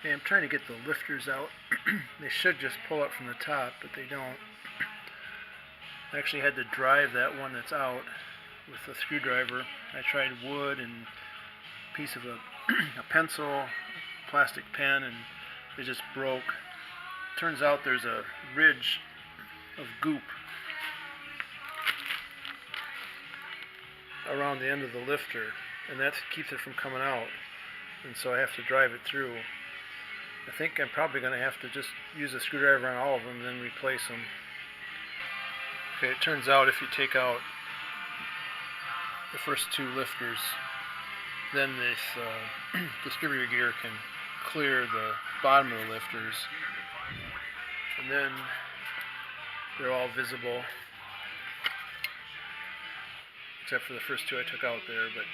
Okay, I'm trying to get the lifters out. They should just pull up from the top, but they don't. I actually had to drive that one that's out with a screwdriver. I tried wood and a piece of a pencil, plastic pen, and it just broke. Turns out there's a ridge of goop around the end of the lifter, and that keeps it from coming out, and so I have to drive it through. I think I'm probably going to have to just use a screwdriver on all of them and then replace them. Okay, it turns out if you take out the first two lifters, then this distributor gear can clear the bottom of the lifters, and then they're all visible, except for the first two I took out there, but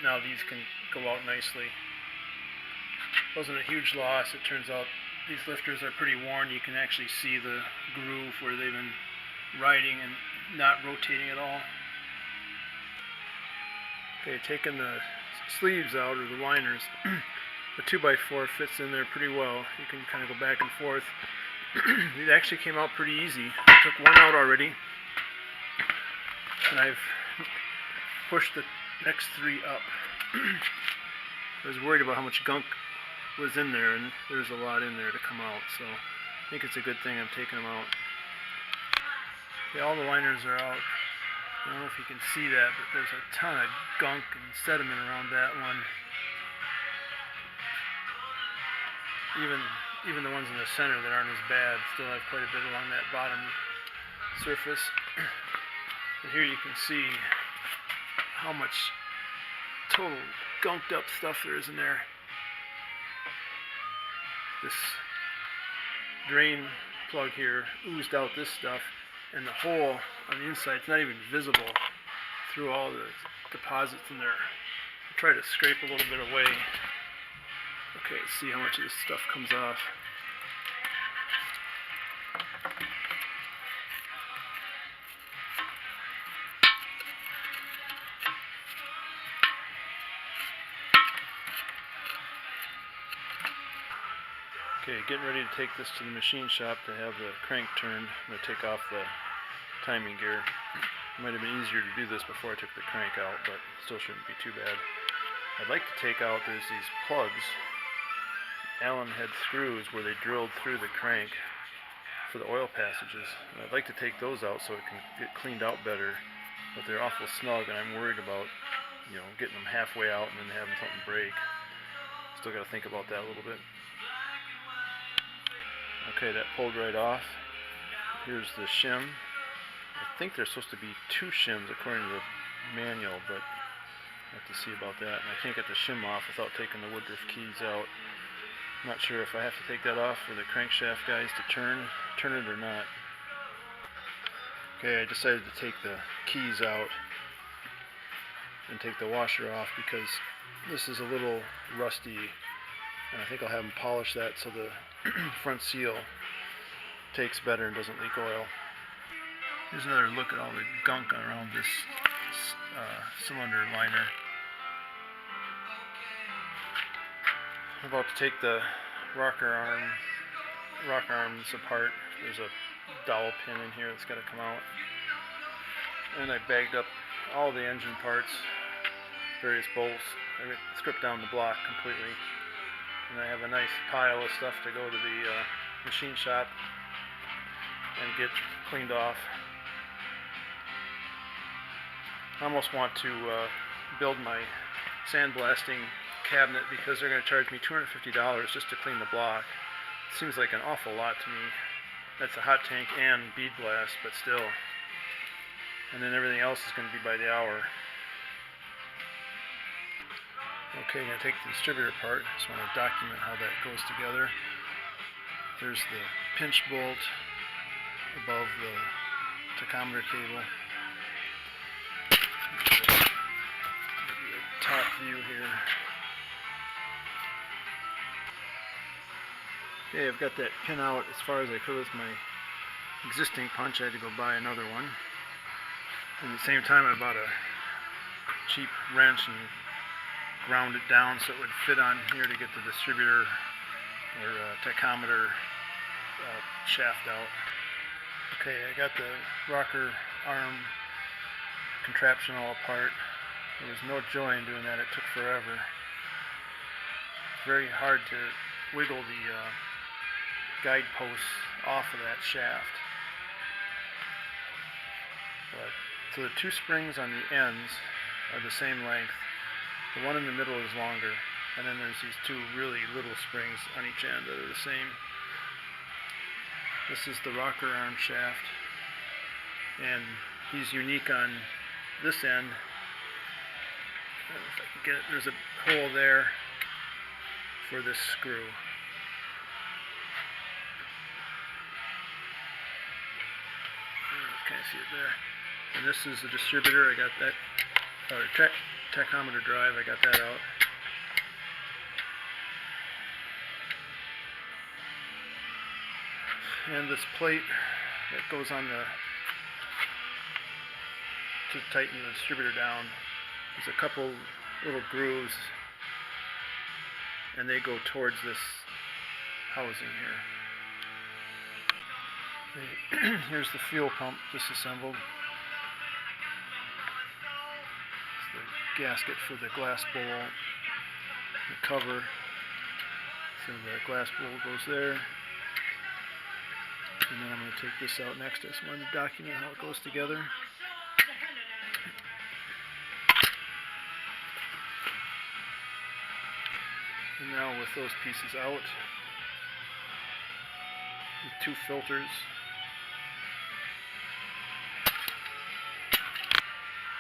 now these can go out nicely. Wasn't a huge loss. It turns out these lifters are pretty worn. You can actually see the groove where they've been riding and not rotating at all. Okay, taking the sleeves out, or the liners, the 2x4 fits in there pretty well. You can kind of go back and forth. It actually came out pretty easy. I took one out already, and I've pushed the next three up. I was worried about how much gunk was in there, and there's a lot in there to come out, so I think it's a good thing I'm taking them out. Okay, all the liners are out. I don't know if you can see that, but there's a ton of gunk and sediment around that one. Even the ones in the center that aren't as bad still have quite a bit along that bottom surface. And here you can see how much total gunked up stuff there is in there. This drain plug here oozed out this stuff, and the hole on the inside is not even visible through all the deposits in there. I'll try to scrape a little bit away. Okay, let's see how much of this stuff comes off. Okay, getting ready to take this to the machine shop to have the crank turned. I'm going to take off the timing gear. It might have been easier to do this before I took the crank out, but still shouldn't be too bad. I'd like to take out, there's these plugs, Allen head screws, where they drilled through the crank for the oil passages. And I'd like to take those out so it can get cleaned out better, but they're awful snug, and I'm worried about, getting them halfway out and then having something break. Still got to think about that a little bit. Okay, that pulled right off. Here's the shim. I think there's supposed to be two shims according to the manual, but I have to see about that. And I can't get the shim off without taking the Woodruff keys out. I'm not sure if I have to take that off for the crankshaft guys to turn it or not. Okay, I decided to take the keys out and take the washer off because this is a little rusty, and I think I'll have them polish that so the front seal takes better and doesn't leak oil. Here's another look at all the gunk around this cylinder liner. I'm about to take the rocker arms apart. There's a dowel pin in here that's got to come out. And I bagged up all the engine parts, various bolts. I stripped down the block completely. And I have a nice pile of stuff to go to the machine shop and get cleaned off. I almost want to build my sandblasting cabinet because they're going to charge me $250 just to clean the block. It seems like an awful lot to me. That's a hot tank and bead blast, but still. And then everything else is going to be by the hour. Okay, I'm going to take the distributor apart. Just want to document how that goes together. There's the pinch bolt above the tachometer cable. Give you a top view here. Okay, I've got that pin out as far as I could with my existing punch. I had to go buy another one. At the same time, I bought a cheap wrench and ground it down so it would fit on here to get the distributor or tachometer shaft out. Okay, I got the rocker arm contraption all apart. There was no joy in doing that. It took forever. It's very hard to wiggle the guideposts off of that shaft. So the two springs on the ends are the same length. The one in the middle is longer, and then there's these two really little springs on each end that are the same. This is the rocker arm shaft, and he's unique on this end. If I can get it, there's a hole there for this screw. Can I see it there? And this is the distributor. I got that, or tachometer drive. I got that out. And this plate that goes on to tighten the distributor down. There's a couple little grooves, and they go towards this housing here. Here's the fuel pump disassembled. It's the gasket for the glass bowl, the cover. So the glass bowl goes there. And then I'm going to take this out next. I just wanted to document how it goes together. And now with those pieces out, the two filters.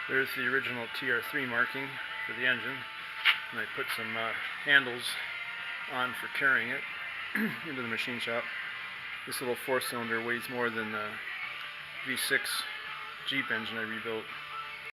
There's the original TR3 marking for the engine, and I put some handles on for carrying it into the machine shop. This little 4-cylinder weighs more than the V6 Jeep engine I rebuilt.